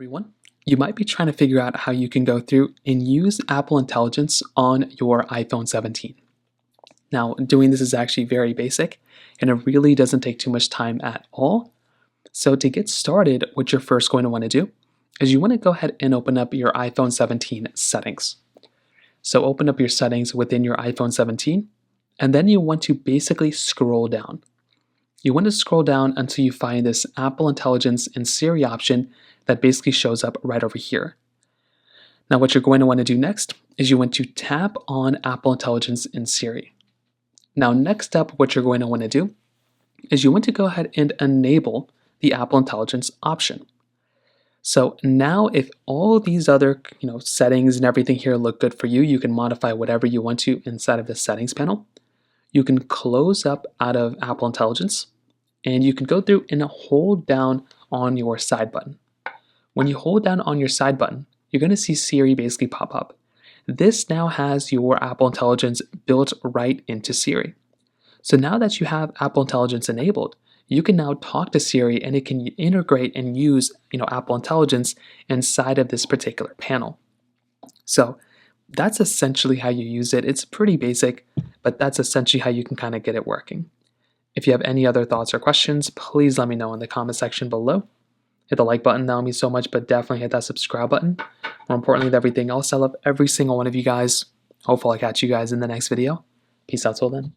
Everyone. You might be trying to figure out how you can go through and use Apple Intelligence on your iPhone 17. Now, doing this is actually very basic and it really doesn't take too much time at all. So to get started, what you're first going to want to do is you want to go ahead and open up your iPhone 17 settings. So open up your settings within your iPhone 17 and then you want to basically scroll down. You want to scroll down until you find this Apple Intelligence and Siri option that basically shows up right over here. Now what you're going to want to do next is you want to tap on Apple Intelligence and Siri. Now next up, what you're going to want to do is you want to go ahead and enable the Apple Intelligence option. So now if all these other settings and everything here look good for you, you can modify whatever you want to inside of the settings panel. You can close up out of Apple Intelligence and you can go through and hold down on your side button. When you hold down on your side button, you're going to see Siri basically pop up. This now has your Apple Intelligence built right into Siri. So now that you have Apple Intelligence enabled, you can now talk to Siri and it can integrate and use Apple Intelligence inside of this particular panel. So that's essentially how you use it. It's pretty basic, but that's essentially how you can kind of get it working. If you have any other thoughts or questions, please let me know in the comment section below. Hit the like button, that would mean so much, but definitely hit that subscribe button. More importantly than everything else, I love every single one of you guys. Hopefully I'll catch you guys in the next video. Peace out till then.